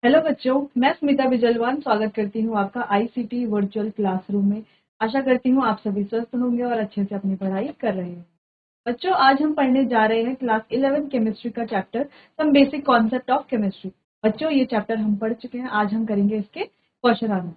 Hello बच्चों, मैं स्मिता बिजलवान स्वागत करती हूँ आपका आईसीटी वर्चुअल क्लासरूम में। आशा करती हूँ आप सभी स्वस्थ होंगे और अच्छे से अपनी पढ़ाई कर रहे हैं। बच्चों, आज हम पढ़ने जा रहे हैं क्लास 11 केमिस्ट्री का chapter some basic concept of chemistry. बच्चों, ये चैप्टर हम पढ़ चुके हैं। आज हम करेंगे इसके क्वेश्चन आंसर।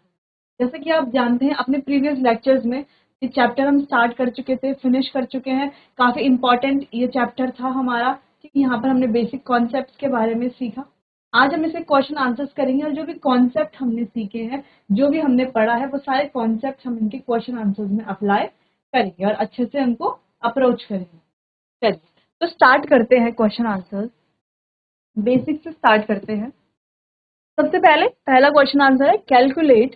जैसे कि आप जानते हैं, अपने प्रीवियस लेक्चर्स में ये चैप्टर हम स्टार्ट कर चुके थे, फिनिश कर चुके हैं। काफी इंपॉर्टेंट ये चैप्टर था हमारा, क्योंकि यहाँ पर हमने बेसिक कॉन्सेप्ट के बारे में सीखा। आज हम इसे क्वेश्चन आंसर्स करेंगे और जो भी कॉन्सेप्ट हमने सीखे हैं, जो भी हमने पढ़ा है, वो सारे कॉन्सेप्ट हम इनके क्वेश्चन आंसर्स में अप्लाई करेंगे और अच्छे से हमको अप्रोच करेंगे। चलिए, तो स्टार्ट करते हैं क्वेश्चन आंसर। बेसिक से स्टार्ट करते हैं। सबसे पहले पहला क्वेश्चन आंसर है, calculate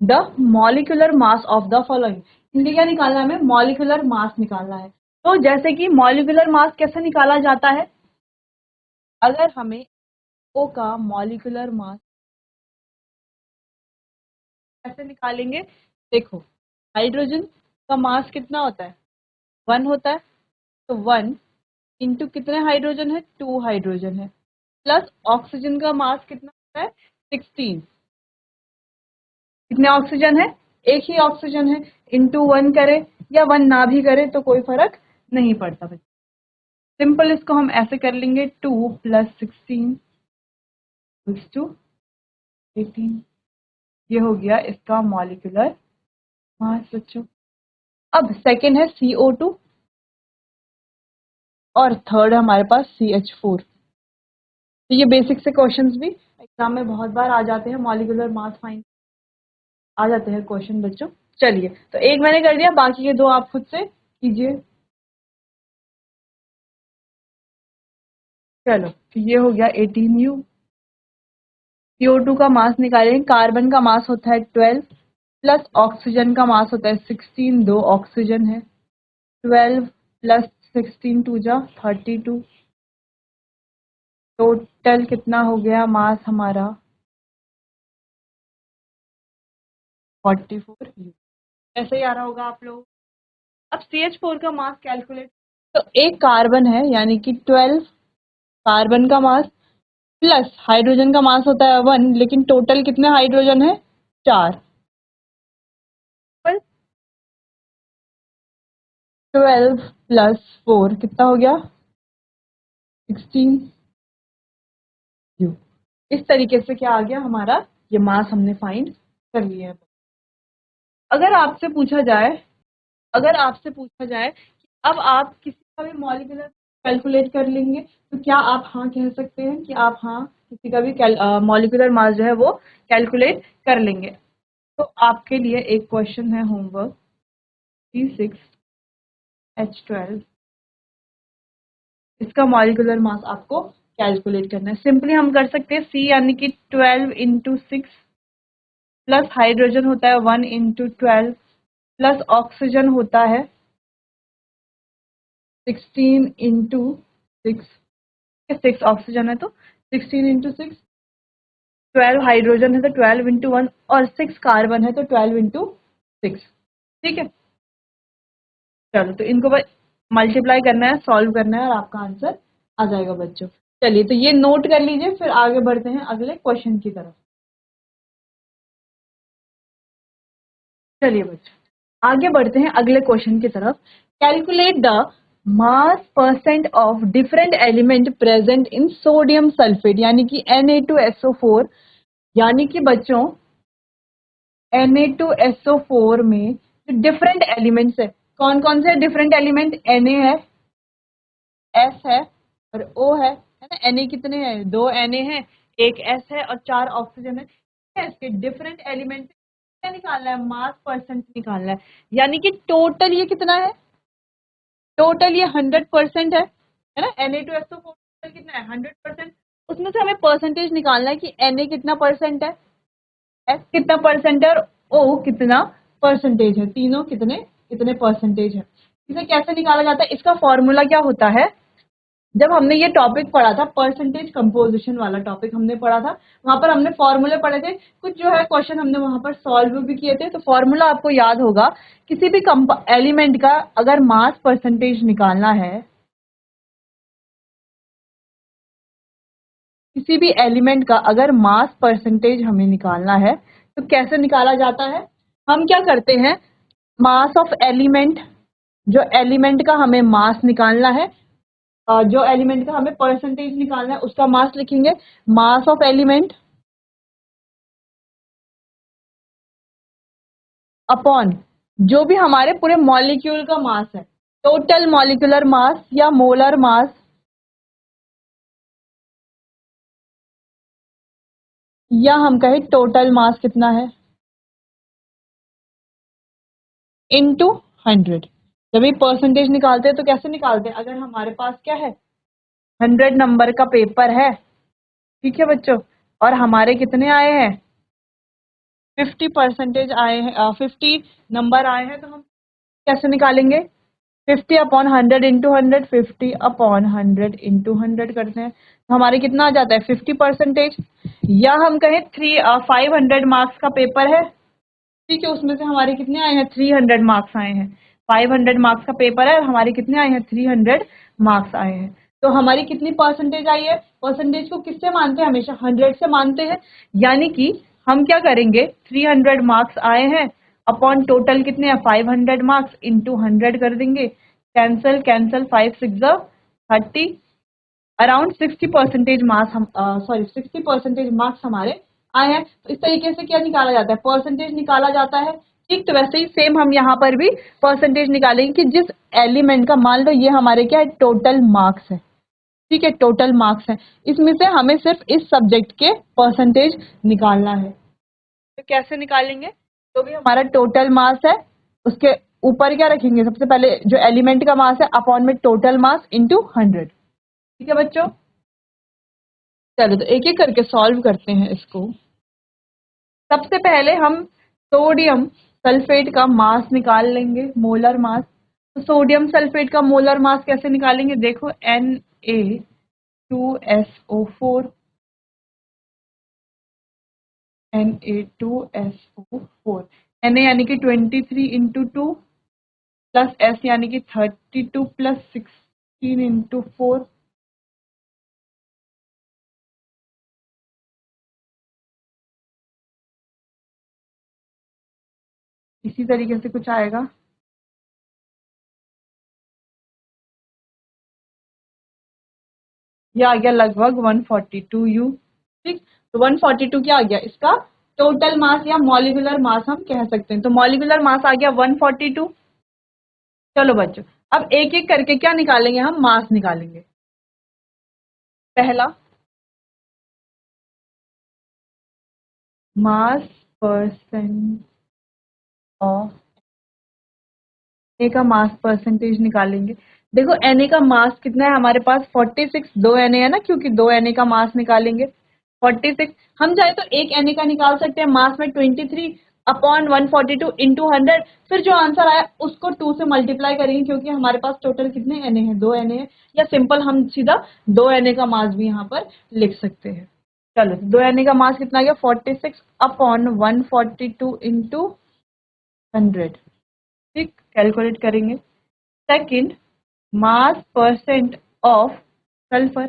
the molecular mass of the following. इनके क्या निकालना है? हमें मॉलिक्यूलर मास निकालना है। तो जैसे कि मॉलिक्यूलर मास कैसे निकाला जाता है? अगर हमें ओ का मॉलिक्यूलर मास कैसे निकालेंगे? देखो, हाइड्रोजन का मास कितना होता है? 1 होता है। तो 1 इंटू कितने हाइड्रोजन है? 2 हाइड्रोजन है। प्लस ऑक्सीजन का मास कितना होता है? 16। कितने ऑक्सीजन है? एक ही ऑक्सीजन है। इंटू 1 करे या 1 ना भी करे तो कोई फर्क नहीं पड़ता बच्चे। सिंपल इसको हम ऐसे कर लेंगे, 2 प्लस 16 टू 18। ये हो गया इसका मॉलिक्यूलर मास बच्चों। अब सेकेंड है CO2 और थर्ड हमारे पास CH4। तो ये बेसिक से क्वेश्चंस भी एग्जाम में बहुत बार आ जाते हैं। मॉलिक्यूलर मास फाइंड आ जाते हैं क्वेश्चन बच्चों। चलिए, तो एक मैंने कर दिया, बाकी के दो आप खुद से कीजिए। चलो, तो ये हो गया 18U। CO2 का मास निकालेंगे। कार्बन का मास होता है 12 प्लस ऑक्सीजन का मास होता है 16। दो ऑक्सीजन है। 12 प्लस 16 टू जा 32। टोटल कितना हो गया मास हमारा? 44U। ऐसे ही आ रहा होगा आप लोग। अब CH4 का मास कैलकुलेट। तो एक कार्बन है, यानी कि 12 कार्बन का मास प्लस हाइड्रोजन का मास होता है 1, लेकिन टोटल कितने हाइड्रोजन है? 4। 12 प्लस 4 कितना हो गया? 16U। इस तरीके से क्या आ गया हमारा? ये मास हमने फाइंड कर लिया है। अगर आपसे पूछा जाए अगर आपसे पूछा जाए कि अब आप किसी का भी मॉलिक्यूलर कैलकुलेट कर लेंगे, तो क्या आप हाँ कह सकते हैं कि आप हाँ किसी का भी मॉलिक्यूलर मास जो है वो कैलकुलेट कर लेंगे? तो आपके लिए एक क्वेश्चन है, होमवर्क। C6H12, इसका मॉलिक्यूलर मास आपको कैलकुलेट करना है। सिंपली हम कर सकते हैं, C यानी कि 12 इंटू 6 प्लस हाइड्रोजन होता है 1 इंटू 12 प्लस ऑक्सीजन होता है 16 इंटू 6। 6 ऑक्सीजन है तो 16 इंटू 6। 12 हाइड्रोजन है तो 12 इंटू 1 और 6 कार्बन है तो 12 इंटू 6। ठीक है, चलो, तो इनको बस मल्टीप्लाई करना है, सॉल्व करना है और आपका आंसर आ जाएगा बच्चों। चलिए, तो ये नोट कर लीजिए, फिर आगे बढ़ते हैं अगले क्वेश्चन की तरफ। चलिए बच्चों, आगे बढ़ते हैं अगले क्वेश्चन की तरफ। Calculate the mass percent of different element present in sodium sulphate, यानी कि Na2SO4। यानी कि बच्चों, Na2SO4 में जो डिफरेंट एलिमेंट्स है, कौन कौन से डिफरेंट एलिमेंट? Na है, S है और O है ना। Na कितने हैं? 2 Na है, एक S है और 4 ऑक्सीजन है। इसके डिफरेंट एलिमेंट क्या निकालना है? मास परसेंट निकालना है। यानी कि टोटल ये कितना है? टोटल ये 100% है ना। Na2SO4 कितना है? 100%। उसमें से हमें परसेंटेज निकालना है कि Na कितना परसेंट है, S कितना परसेंट है और O कितना परसेंटेज है। तीनों कितने कितने परसेंटेज है। इसे कैसे निकाला जाता है? इसका फॉर्मूला क्या होता है? जब हमने ये टॉपिक पढ़ा था, परसेंटेज कंपोजिशन वाला टॉपिक हमने पढ़ा था, वहां पर हमने फॉर्मूले पढ़े थे। कुछ जो है क्वेश्चन हमने वहां पर सॉल्व भी किए थे। तो फॉर्मूला आपको याद होगा, किसी भी एलिमेंट का अगर मास परसेंटेज निकालना है, किसी भी एलिमेंट का अगर मास परसेंटेज हमें निकालना है तो कैसे निकाला जाता है? हम क्या करते हैं, मास ऑफ एलिमेंट, जो एलिमेंट का हमें मास निकालना है, जो एलिमेंट का हमें परसेंटेज निकालना है उसका मास लिखेंगे, मास ऑफ एलिमेंट अपॉन जो भी हमारे पूरे मॉलिक्यूल का मास है, टोटल मॉलिक्यूलर मास या मोलर मास, या हम कहें टोटल मास कितना है, इनटू 100। जब ये परसेंटेज निकालते हैं तो कैसे निकालते हैं, अगर हमारे पास क्या है, 100 नंबर का पेपर है, ठीक है बच्चों, और हमारे कितने आए हैं, 50% आए हैं, 50 नंबर आए हैं, तो हम कैसे निकालेंगे, 50/100 × 100, 50/100 करते हैं तो हमारे कितना आ जाता है, 50%। या हम कहें 500 मार्क्स का पेपर है, ठीक है, उसमें से हमारे कितने आए हैं, 300 मार्क्स आए हैं। 500 मार्क्स का पेपर है, हमारे कितने आए हैं, 300 मार्क्स आए हैं। तो हमारी कितनी परसेंटेज आई है, परसेंटेज को किससे मानते हैं, हमेशा 100 से मानते हैं। यानी कि हम क्या करेंगे, 300 मार्क्स आए हैं अपॉन टोटल कितने हैं, 500 मार्क्स, इंटू 100 कर देंगे, कैंसल कैंसल, 5 6 30, अराउंड 60% मार्क्स हम, सॉरी 60% मार्क्स हमारे आए हैं। तो इस तरीके से क्या निकाला जाता है, परसेंटेज निकाला जाता है। ठीक, तो वैसे ही सेम हम यहाँ पर भी परसेंटेज निकालेंगे कि जिस एलिमेंट का, मान लो ये हमारे क्या है, टोटल मार्क्स है, ठीक है, टोटल मार्क्स है, इसमें से हमें सिर्फ इस सब्जेक्ट के परसेंटेज निकालना है। तो कैसे निकालेंगे, तो भी हमारा टोटल मास है, उसके ऊपर क्या रखेंगे, सबसे पहले जो एलिमेंट का मास है अपॉन में टोटल मास इंटू 100। ठीक है बच्चों, चलो तो एक एक करके सॉल्व करते हैं इसको। सबसे पहले हम सोडियम सल्फेट का मास निकाल लेंगे, मोलर मास। तो सोडियम सल्फेट का मोलर मास कैसे निकालेंगे, देखो Na2SO4, Na2SO4, Na यानी कि 23 × 2 प्लस S यानी कि 32 प्लस 16 × 4, इसी तरीके से कुछ आएगा। ये आ गया लगभग 142U। ठीक, तो 142 क्या आ गया, इसका टोटल मास या मॉलिक्यूलर मास हम कह सकते हैं। तो मॉलिक्यूलर मास आ गया 142। चलो बच्चों, अब एक एक करके क्या निकालेंगे, हम मास निकालेंगे। पहला, मास परसेंट ऑफ ए का मास परसेंटेज निकालेंगे। देखो Na का मास कितना है हमारे पास, 46, 2 Na है ना, क्योंकि 2 Na का मास निकालेंगे 46। हम चाहे तो एक Na का निकाल सकते हैं, मास में 23/142 इंटू 100, फिर जो आंसर आया उसको 2 से मल्टीप्लाई करेंगे, क्योंकि हमारे पास टोटल कितने Na है, 2 Na है। या सिंपल हम सीधा 2 Na का मास भी यहाँ पर लिख सकते हैं। चलो, 2 Na का मास कितना गया, 46/142 इंटू 100। ठीक, कैलकुलेट करेंगे। Second, mass percent of sulphur,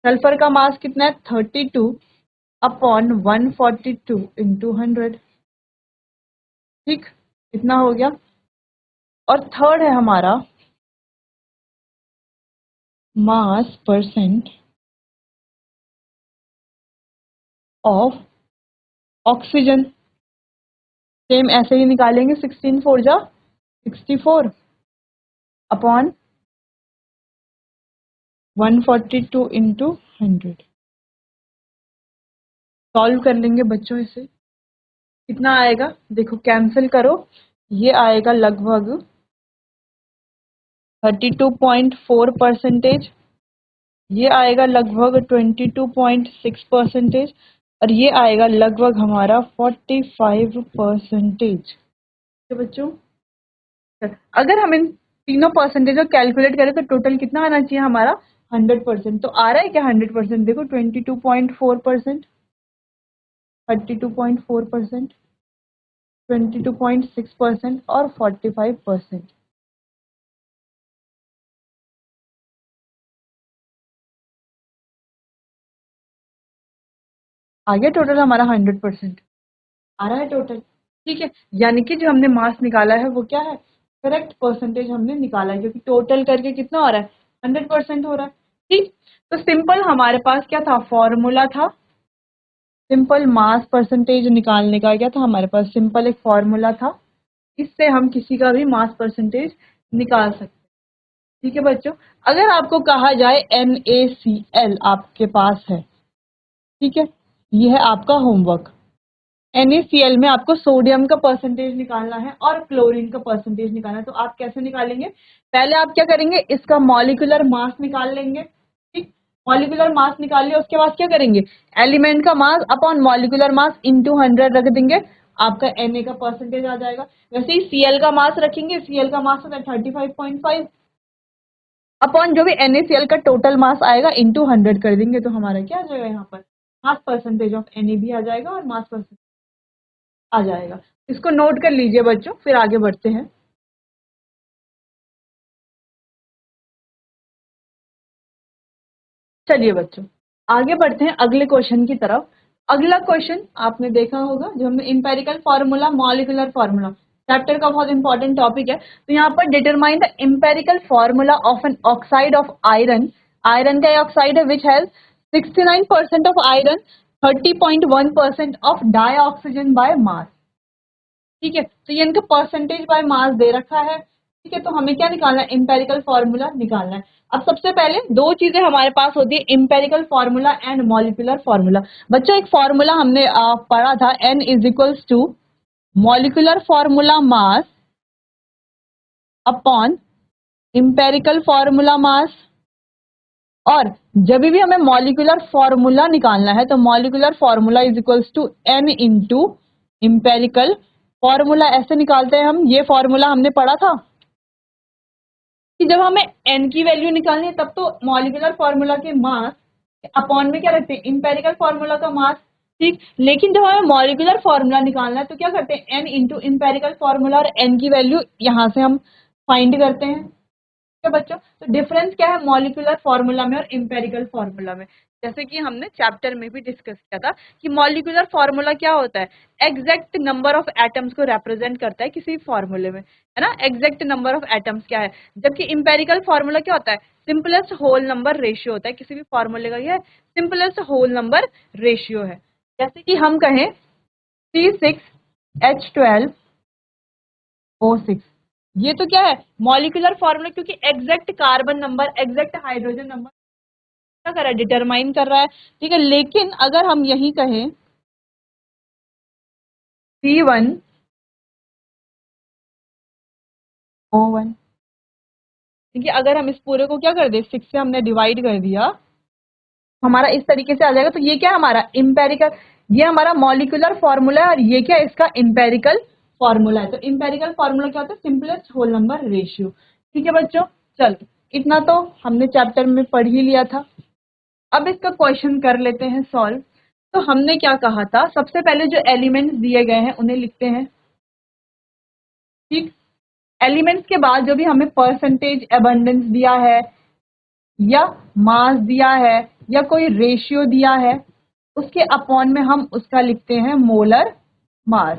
sulphur का मास कितना है, 32/142 इंटू 100। ठीक, इतना हो गया। और थर्ड है हमारा मास परसेंट ऑफ ऑक्सीजन, सेम ऐसे ही निकालेंगे, 16 4 जा 64 अपॉन 142 इंटू 100। सॉल्व कर लेंगे बच्चों इसे, कितना आएगा, देखो कैंसिल करो, ये आएगा लगभग 32.4%, ये आएगा लगभग 22.6%, और ये आएगा लगभग हमारा 45%। तो बच्चों, अगर हम इन तीनों परसेंटेज को कैलकुलेट करें तो टोटल कितना आना चाहिए हमारा, 100%। तो आ रहा है क्या 100%, देखो 22.4%, 32.4%, 22.6% और 45%। आ गया टोटल हमारा 100% आ रहा है टोटल। ठीक है, यानी कि जो हमने मास निकाला है वो क्या है, करेक्ट परसेंटेज हमने निकाला है, क्योंकि टोटल करके कितना हो रहा है, 100% हो रहा है। ठीक, तो सिंपल हमारे पास क्या था, फॉर्मूला था, सिंपल मास परसेंटेज निकालने का क्या था हमारे पास, सिंपल एक फॉर्मूला था, इससे हम किसी का भी मास परसेंटेज निकाल सकते हैं। ठीक है बच्चों, अगर आपको कहा जाए NaCl आपके पास है, ठीक है, ये है आपका होमवर्क। NaCl में आपको सोडियम का परसेंटेज निकालना है और क्लोरीन का परसेंटेज निकालना है, तो आप कैसे निकालेंगे, पहले आप क्या करेंगे, इसका मॉलिक्यूलर मास निकाल लेंगे। ठीक, मॉलिक्यूलर मास निकाल लिया, उसके बाद क्या करेंगे, एलिमेंट का mass upon molecular mass into 100 रख देंगे, आपका Na का परसेंटेज आ जाएगा। वैसे ही Cl का मास रखेंगे, Cl का मास होता है 35.5 अपॉन जो भी NaCl का टोटल मास आएगा इंटू 100 कर देंगे, तो हमारा क्या आ जाएगा, यहाँ पर मास परसेंटेज ऑफ Na भी आ जाएगा और मास परसेंटेज आ जाएगा। इसको नोट कर लीजिए बच्चों, फिर आगे बढ़ते हैं। चलिए बच्चों, आगे बढ़ते हैं अगले क्वेश्चन की तरफ। अगला क्वेश्चन आपने देखा होगा, जो हमने empirical formula, molecular formula, chapter का बहुत इंपॉर्टेंट टॉपिक है। तो यहाँ पर determine the empirical formula of an oxide of iron, iron का ऑक्साइड है which has 69% of iron, 30.1% of dioxygen by mass. ठीक है, तो ये इनका परसेंटेज बाय मास दे रखा है। ठीक है, तो हमें क्या निकालना है, इंपेरिकल फॉर्मूला निकालना है। अब सबसे पहले दो चीजें हमारे पास होती है, empirical formula and molecular formula. बच्चों एक फॉर्मूला हमने पढ़ा था, N is equals to molecular formula mass upon empirical formula mass. और जब भी हमें मॉलिक्यूलर फॉर्मूला निकालना है तो molecular formula is equals to N into empirical formula, ऐसे निकालते हैं हम। ये फॉर्मूला हमने पढ़ा था कि जब हमें N की वैल्यू निकालनी है तब तो मॉलिक्यूलर फॉर्मूला के मास अपॉन में क्या रखते हैं, इंपेरिकल फॉर्मूला का मास। ठीक, लेकिन जब हमें मॉलिक्यूलर फॉर्मूला निकालना है तो क्या करते हैं, N इंटू इंपेरिकल फॉर्मूला, और N की वैल्यू यहाँ से हम फाइंड करते हैं। है बच्चों, तो डिफरेंस क्या है मॉलिक्यूलर फॉर्मूला में और इंपेरिकल फॉर्मूला में, जैसे कि हमने चैप्टर में भी डिस्कस किया था कि मॉलिक्यूलर फॉर्मूला क्या होता है, एग्जैक्ट नंबर ऑफ एटम्स को रिप्रेजेंट करता है किसी फॉर्मूले में, है ना, एग्जैक्ट नंबर ऑफ एटम्स क्या है। जबकि इंपेरिकल फॉर्मूला क्या होता है, सिंपलेस्ट होल नंबर रेशियो होता है, किसी भी फॉर्मूले का यह सिंपलेस्ट होल नंबर रेशियो है। जैसे कि हम कहें C6H12O6, ये तो क्या है मॉलिक्यूलर फॉर्मूला, क्योंकि exact carbon number, exact hydrogen number क्या कर रहा है, डिटरमाइन कर रहा है। ठीक है, लेकिन अगर हम यही कहें C1O1, ठीक है, अगर हम इस पूरे को क्या कर दे, 6 से हमने डिवाइड कर दिया, हमारा इस तरीके से आ जाएगा। तो ये क्या हमारा इंपेरिकल, ये हमारा मॉलिक्यूलर फॉर्मूला है, और ये क्या है, इसका इंपेरिकल फॉर्मूला है। तो इंपेरिकल फॉर्मूला क्या होता है, सिंपलेस्ट होल नंबर रेशियो। ठीक है बच्चों, चलो इतना तो हमने चैप्टर में पढ़ ही लिया था। अब इसका क्वेश्चन कर लेते हैं सॉल्व। तो हमने क्या कहा था, सबसे पहले जो एलिमेंट्स दिए गए हैं उन्हें लिखते हैं। ठीक, एलिमेंट्स के बाद जो भी हमें परसेंटेज एबंडेंस दिया है, या मास दिया है, या कोई रेशियो दिया है, उसके अपॉन में हम उसका लिखते हैं मोलर मास।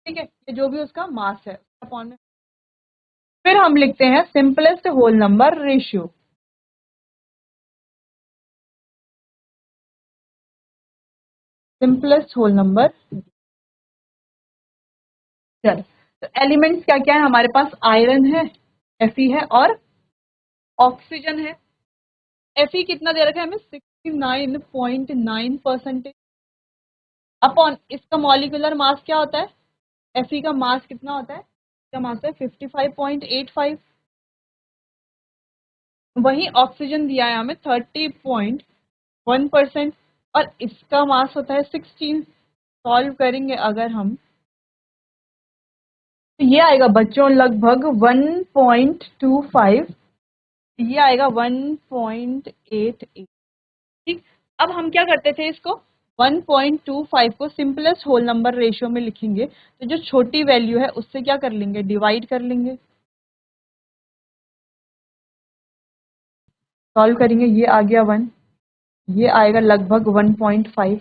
ठीक है, ये जो भी उसका मास है अपॉन में, फिर हम लिखते हैं simplest whole number ratio. Simplest whole number, चल तो एलिमेंट्स क्या क्या है हमारे पास, आयरन है, Fe है, और ऑक्सीजन है। Fe कितना दे रखा है हमें, 69.9% अपॉन इसका मॉलिक्यूलर मास क्या होता है, Fe का मास कितना होता है, इसका मास है 55.85। वही ऑक्सीजन दिया है हमें 30.1%, और इसका मास होता है 16। सॉल्व करेंगे अगर हम, तो ये आएगा बच्चों लगभग 1.25, ये आएगा 1.88। ठीक, अब हम क्या करते थे, इसको 1.25 को सिंपलेस्ट होल नंबर रेशियो में लिखेंगे, तो जो छोटी वैल्यू है उससे क्या कर लेंगे, डिवाइड कर लेंगे। सॉल्व करेंगे, ये आ गया 1, ये आएगा लगभग 1.5।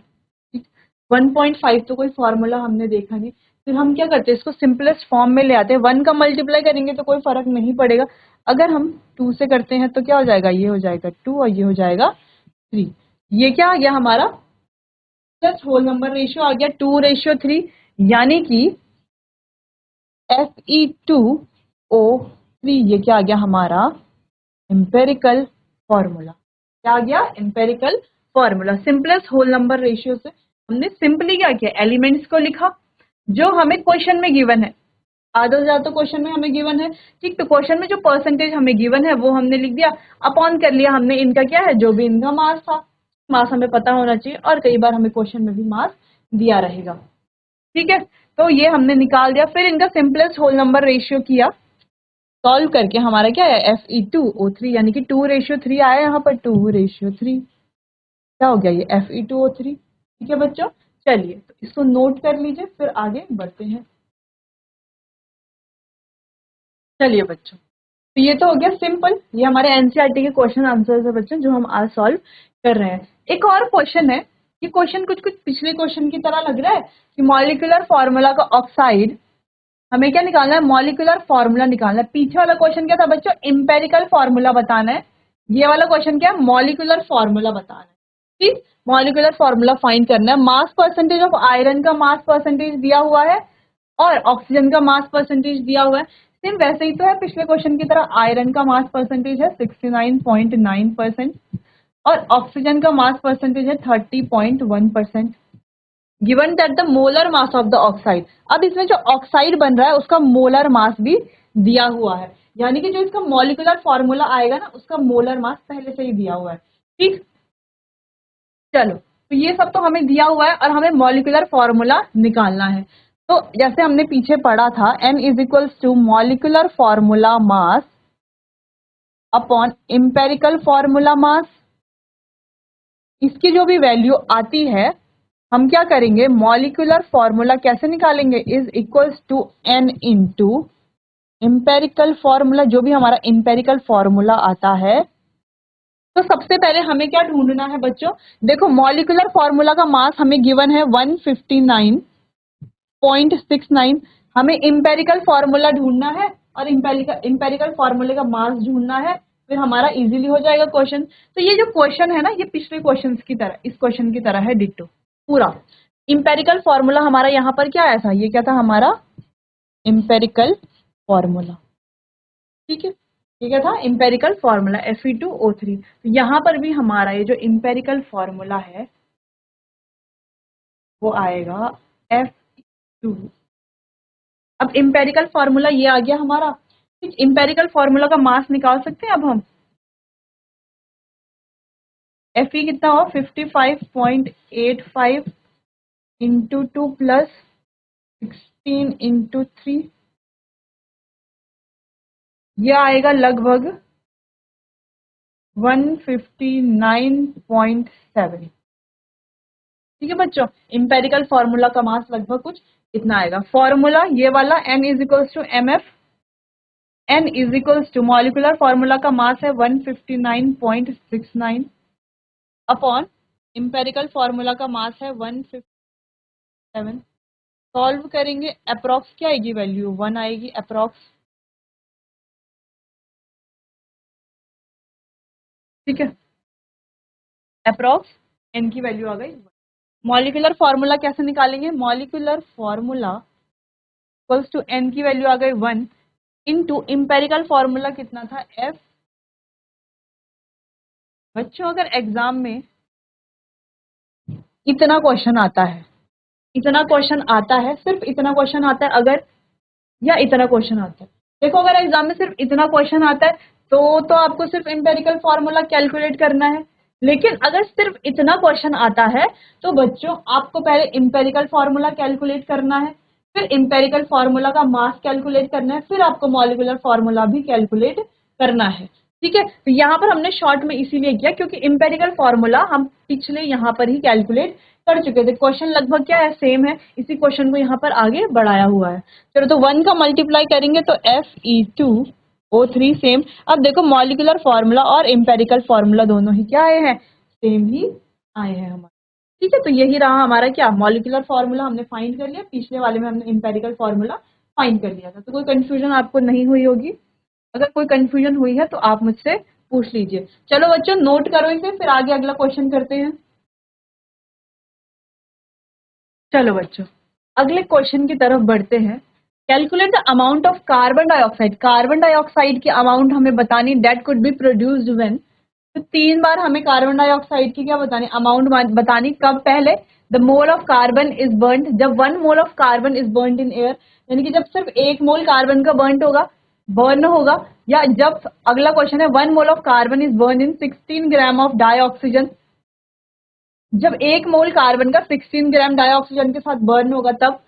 1.5 तो कोई फॉर्मूला हमने देखा नहीं, फिर हम क्या करते हैं, इसको सिंपलेस्ट फॉर्म में ले आते हैं। 1 का मल्टीप्लाई करेंगे तो कोई फर्क नहीं पड़ेगा। अगर हम 2 से करते हैं तो क्या हो जाएगा, ये हो जाएगा 2 और ये हो जाएगा 3। ये क्या आ गया हमारा, प्लस होल नंबर रेशियो आ गया 2:3, यानी कि Fe2O3। ये क्या आ गया हमारा एम्पेरिकल फॉर्मूला। क्या आ गया, empirical formula. Simplest whole number ratio से हमने सिंपली क्या किया, एलिमेंट्स को लिखा जो हमें क्वेश्चन में गिवन है। आधा से ज्यादा तो क्वेश्चन में हमें गिवन है, ठीक, तो क्वेश्चन में जो परसेंटेज हमें गिवन है वो हमने लिख दिया, अपॉन कर लिया हमने इनका क्या है, जो भी इनका मास था। मास हमें पता होना चाहिए और कई बार हमें क्वेश्चन में भी मास दिया रहेगा, ठीक है। तो ये हमने निकाल दिया, फिर इनका सिंपलेस्ट होल नंबर रेशियो किया, सॉल्व करके हमारा क्या है Fe2O3, यानी कि 2:3 आया यहाँ पर, 2:3। क्या हो गया ये Fe2O3, ठीक है बच्चों। चलिए तो इसको नोट कर लीजिए, फिर आगे बढ़ते हैं। चलिए बच्चों, तो ये तो हो गया सिंपल, ये हमारे एनसीईआरटी के क्वेश्चन आंसर्स है बच्चों, जो हम आज सॉल्व कर रहे हैं। एक और क्वेश्चन है, ये क्वेश्चन कुछ कुछ पिछले क्वेश्चन की तरह लग रहा है कि मॉलिक्यूलर फॉर्मूला का ऑक्साइड, हमें क्या निकालना है, मॉलिक्यूलर फॉर्मूला निकालना है। पीछे वाला क्वेश्चन क्या था बच्चों, इंपेरिकल फॉर्मूला बताना है। ये वाला क्वेश्चन क्या है, मॉलिक्यूलर फॉर्मूला बताना है, ठीक। मॉलिक्यूलर फॉर्मूला फाइंड करना है। मास परसेंटेज ऑफ आयरन का मास परसेंटेज दिया हुआ है और ऑक्सीजन का मास परसेंटेज दिया हुआ है। सेम वैसे ही तो है पिछले क्वेश्चन की तरह, आयरन का मास परसेंटेज है 69.9% और ऑक्सीजन का मास परसेंटेज है 30.1%। Given that the molar mass of the oxide, अब इसमें जो ऑक्साइड बन रहा है उसका मोलर मास भी दिया हुआ है, यानी कि जो इसका मॉलिक्यूलर फॉर्मूला आएगा ना, उसका मोलर मास पहले से ही दिया हुआ है, ठीक। चलो, तो ये सब तो हमें दिया हुआ है और हमें मॉलिक्यूलर फॉर्मूला निकालना है। तो जैसे हमने पीछे पढ़ा था, n is equals to molecular formula mass upon empirical formula mass. इसकी जो भी वैल्यू आती है, हम क्या करेंगे, मॉलिक्यूलर फॉर्मूला कैसे निकालेंगे, is equals to n into empirical formula, जो भी हमारा इंपेरिकल फॉर्मूला आता है। तो सबसे पहले हमें क्या ढूंढना है बच्चों, देखो मॉलिक्यूलर फॉर्मूला का मास हमें गिवन है 159.69। हमें इंपेरिकल फॉर्मूला ढूंढना है और इंपेरिकल फॉर्मूले का मास ढूंढना है, फिर हमारा इजीली हो जाएगा क्वेश्चन। तो ये जो क्वेश्चन है ना, ये पिछले क्वेश्चंस की तरह, इस क्वेश्चन की तरह है डिट्टो पूरा। इंपेरिकल फॉर्मूला हमारा यहाँ पर क्या आया था, ये क्या था हमारा इंपेरिकल फॉर्मूला, ठीक है। ये क्या था, इंपेरिकल फॉर्मूला Fe2O3। तो यहाँ पर भी हमारा ये जो इंपेरिकल फॉर्मूला है वो आएगा Fe2। अब इंपेरिकल फॉर्मूला ये आ गया हमारा, ठीक। इंपेरिकल फॉर्मूला का मास निकाल सकते हैं अब हम। Fe कितना हुआ, 55.85 इंटू 2 प्लस 16 इंटू 3, ये आएगा लगभग 159.7, ठीक है बच्चों। इंपेरिकल फॉर्मूला का मास लगभग कुछ इतना आएगा। फॉर्मूला ये वाला n is equals to mf, n is equals to molecular formula का मास है 159.69 अपॉन इंपेरिकल फॉर्मूला का मास है 157। सॉल्व करेंगे, अप्रॉक्स क्या आएगी वैल्यू, 1 आएगी अप्रॉक्स, ठीक है। अप्रॉक्स n की वैल्यू आ गई। मॉलिक्यूलर फॉर्मूला कैसे निकालेंगे, molecular formula equals to n की वैल्यू आ गई 1 इंटू इंपेरिकल फॉर्मूला कितना था f। बच्चों अगर एग्जाम में इतना क्वेश्चन आता है, इतना क्वेश्चन आता है, सिर्फ इतना क्वेश्चन आता है अगर, या इतना क्वेश्चन आता है, देखो अगर एग्जाम में सिर्फ इतना क्वेश्चन आता है तो आपको सिर्फ इंपेरिकल फॉर्मूला कैलकुलेट करना है। लेकिन अगर सिर्फ इतना क्वेश्चन आता है तो बच्चों आपको पहले इंपेरिकल फॉर्मूला कैलकुलेट करना है, फिर इंपेरिकल फॉर्मूला का मास कैलकुलेट करना है, फिर आपको मॉलिक्यूलर फॉर्मूला भी कैलकुलेट करना है, ठीक है। तो यहाँ पर हमने शॉर्ट में इसीलिए किया क्योंकि इंपेरिकल फॉर्मूला हम पिछले यहाँ पर ही कैलकुलेट कर चुके थे। क्वेश्चन लगभग क्या है, सेम है, इसी क्वेश्चन को यहाँ पर आगे बढ़ाया हुआ है। चलो तो 1 का मल्टीप्लाई करेंगे तो Fe2O3 सेम। अब देखो मॉलिक्यूलर फॉर्मूला और इंपेरिकल फॉर्मूला दोनों ही क्या आए हैं, सेम ही आए हैं हमारे। ठीक है, तो यही रहा हमारा क्या मॉलिक्यूलर फॉर्मूला हमने फाइंड कर लिया, पिछले वाले में हमने एम्पेरिकल फॉर्मूला फाइंड कर लिया था। तो कोई कंफ्यूजन आपको नहीं हुई होगी, अगर कोई कंफ्यूजन हुई है तो आप मुझसे पूछ लीजिए। चलो बच्चों नोट करो इसे, फिर आगे अगला क्वेश्चन करते हैं। चलो बच्चों अगले क्वेश्चन की तरफ बढ़ते हैं। Calculate the amount of carbon dioxide. Carbon dioxide की अमाउंट हमें बतानी, that could be produced when. तो 3 बार हमें कार्बन डाइऑक्साइड की क्या बतानी, अमाउंट बतानी। कब? पहले the mole of carbon is burned, जब 1 mole of carbon is burned in air, यानी कि जब सिर्फ 1 मोल कार्बन का बर्न होगा, या जब अगला क्वेश्चन है 1 mole of carbon is burn in 16 gram of dioxygen, जब 1 मोल कार्बन का 16 ग्राम डाइऑक्सीजन के साथ बर्न होगा तब।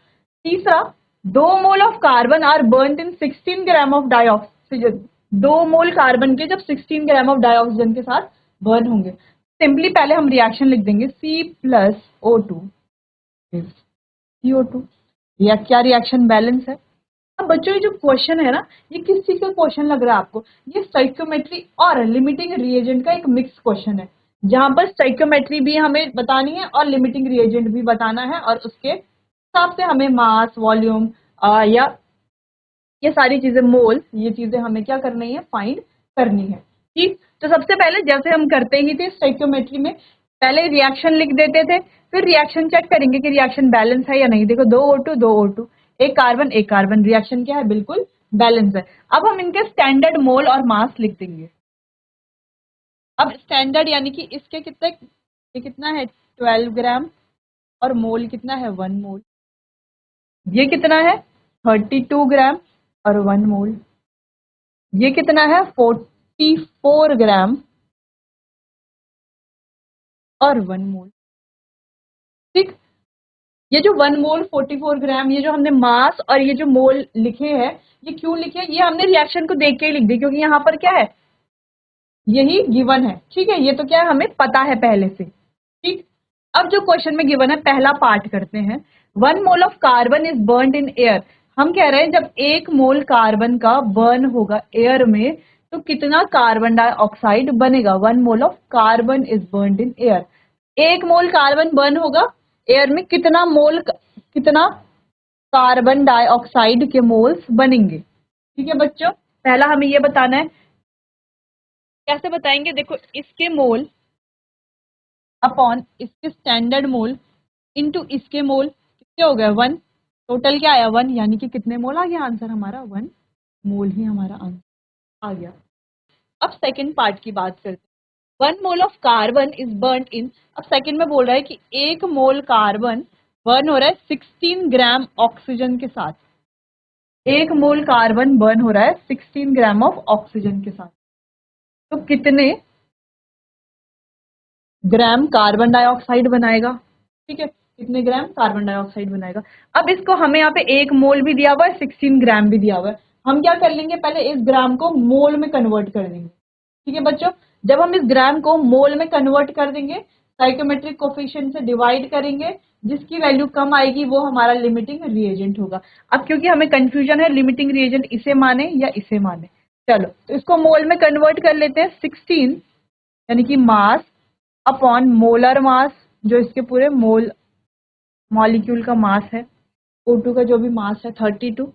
तीसरा 2 mole of carbon are burn in 16 gram of dioxygen, 2 mole carbon के जब 16 ग्राम ऑफ डाइऑक्सीजन के साथ बर्न होंगे। सिंपली पहले हम रिएक्शन लिख देंगे C प्लस O2 CO2। या क्या रिएक्शन बैलेंस है। अब बच्चों ये जो क्वेश्चन है ना, ये किस चीज का क्वेश्चन लग रहा है आपको? ये स्टोइकियोमेट्री और लिमिटिंग रिएजेंट का एक मिक्स क्वेश्चन है, जहां पर स्टोइकियोमेट्री भी हमें बतानी है और लिमिटिंग रिएजेंट भी बताना है, और उसके हिसाब से हमें मास, वॉल्यूम या ये सारी चीजें, मोल, ये चीजें हमें क्या करनी है, फाइंड करनी है। ठीक, तो सबसे पहले जैसे हम करते ही थे स्टोइकियोमेट्री में, पहले रिएक्शन लिख देते थे, फिर रिएक्शन चेक करेंगे कि रिएक्शन बैलेंस है या नहीं। देखो 2O2 एक कार्बन, रिएक्शन क्या है, बिल्कुल बैलेंस है। अब हम इनके स्टैंडर्ड मोल और मास लिख देंगे। अब स्टैंडर्ड यानी कि इसके कितने, ये कितना है 12 ग्राम, और मोल कितना है 1 मोल। ये कितना है 32 ग्राम और 1 मोल। ये कितना है 44 ग्राम और 1 मोल। ठीक, ये जो 1 मोल 44 ग्राम, ये जो हमने मास और ये जो मोल लिखे हैं, ये क्यों लिखे? ये हमने रिएक्शन को देख के ही लिख दी, क्योंकि यहाँ पर क्या है, यही गिवन है। ठीक है, ये तो क्या है, हमें पता है पहले से। ठीक, अब जो क्वेश्चन में गिवन है पहला पार्ट करते हैं। 1 mole of carbon is burned in air. हम कह रहे हैं जब 1 मोल कार्बन का बर्न होगा एयर में, तो कितना कार्बन डाइऑक्साइड बनेगा। 1 mole of carbon is burned in air. 1 mole carbon burn होगा एयर में, कितना कार्बन डाइऑक्साइड के मोल्स बनेंगे। ठीक है बच्चों, पहला हमें ये बताना है। कैसे बताएंगे? देखो इसके मोल अपॉन इसके स्टैंडर्ड मोल इनटू इसके मोल कितने हो गए 1, टोटल क्या आया 1, यानी कि कितने मोल आ गया आंसर हमारा, 1 मोल ही हमारा आंसर आ गया। अब सेकंड पार्ट की बात करते हैं। 1 mole of carbon is burn in, अब सेकंड में बोल रहा है कि 1 मोल कार्बन बर्न हो रहा है 16 ग्राम ऑक्सीजन के साथ। 1 मोल कार्बन बर्न हो रहा है 16 ग्राम ऑफ ऑक्सीजन के साथ, तो कितने ग्राम कार्बन डाइऑक्साइड बनाएगा। ठीक है, कितने ग्राम कार्बन डाइऑक्साइड बनाएगा। अब इसको हमें यहाँ पे 1 मोल भी दिया हुआ है, 16 ग्राम भी दिया हुआ है। हम क्या कर लेंगे, पहले इस ग्राम को मोल में कन्वर्ट कर देंगे। ठीक है बच्चों, जब हम इस ग्राम को मोल में कन्वर्ट कर देंगे, साइकोमेट्रिक कोफिशिएंट से डिवाइड करेंगे, जिसकी वैल्यू कम आएगी वो हमारा लिमिटिंग रिएजेंट होगा। अब क्योंकि हमें कंफ्यूजन है लिमिटिंग रिएजेंट इसे माने या इसे माने, चलो तो इसको मोल में कन्वर्ट कर लेते हैं। 16 यानी कि मास अपॉन मोलर मास, जो इसके पूरे मॉलिक्यूल का मास है। O2 का जो भी मास है 32,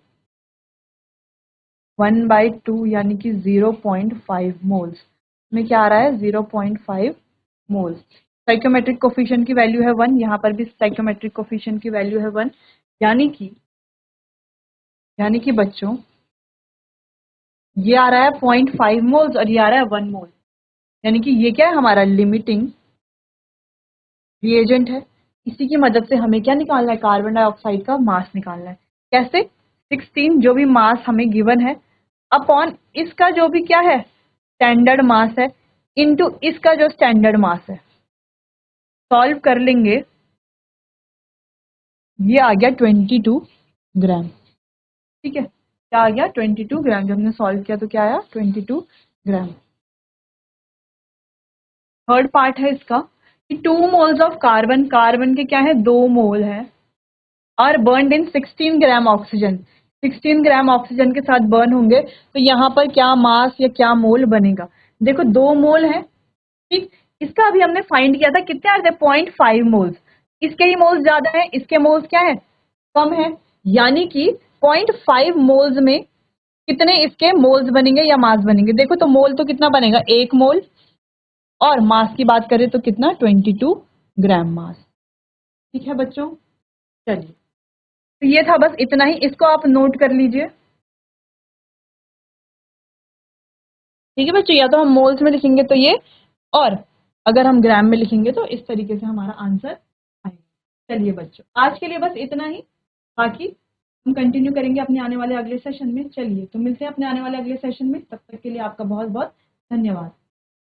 1/2 यानी कि 0.5 मोल्स में क्या आ रहा है 0.5 मोल्स। स्टोइकियोमेट्रिक कोफिशिएंट की वैल्यू है 1, यहाँ पर भी स्टोइकियोमेट्रिक कोफिशिएंट की वैल्यू है 1, यानी कि बच्चों ये आ रहा है 0.5 मोल्स और ये आ रहा है 1 मोल, यानी कि ये क्या है हमारा लिमिटिंग रिएजेंट है। इसी की मदद से हमें क्या निकालना है, कार्बन डाइऑक्साइड का मास निकालना है। कैसे? 16 जो भी मास हमें गिवन है अपॉन इसका जो भी क्या है स्टैंडर्ड मास है, इनटू इसका जो स्टैंडर्ड मास है। सॉल्व कर लेंगे, ये आ गया 22 ग्राम। ठीक है, क्या आ गया 22 ग्राम। जब हमने सॉल्व किया तो क्या आया 22 ग्राम। थर्ड पार्ट है इसका कि 2 मोल्स ऑफ कार्बन, कार्बन के क्या है 2 मोल है, और burn in 16 gram oxygen, 16 gram oxygen के साथ बर्न होंगे, तो यहाँ पर क्या मास या क्या मोल बनेगा। देखो 2 मोल है, ठीक, इसका अभी हमने फाइंड किया था, कितने आए थे 0.5 मोल्स। इसके ही मोल्स ज्यादा है, इसके मोल्स क्या है कम है, यानी कि 0.5 मोल्स में कितने इसके मोल्स बनेंगे या मास बनेंगे। देखो तो मोल तो कितना बनेगा 1 मोल, और मास की बात करें तो कितना 22 ग्राम मास। ठीक है बच्चों, चलिए तो ये था बस इतना ही, इसको आप नोट कर लीजिए। ठीक है बच्चों, या तो हम मोल्स में लिखेंगे तो ये, और अगर हम ग्राम में लिखेंगे तो इस तरीके से हमारा आंसर आएगा। चलिए बच्चों आज के लिए बस इतना ही, बाकी हम कंटिन्यू करेंगे अपने आने वाले अगले सेशन में। चलिए तो मिलते हैं अपने आने वाले अगले सेशन में, तब तक के लिए आपका बहुत बहुत धन्यवाद।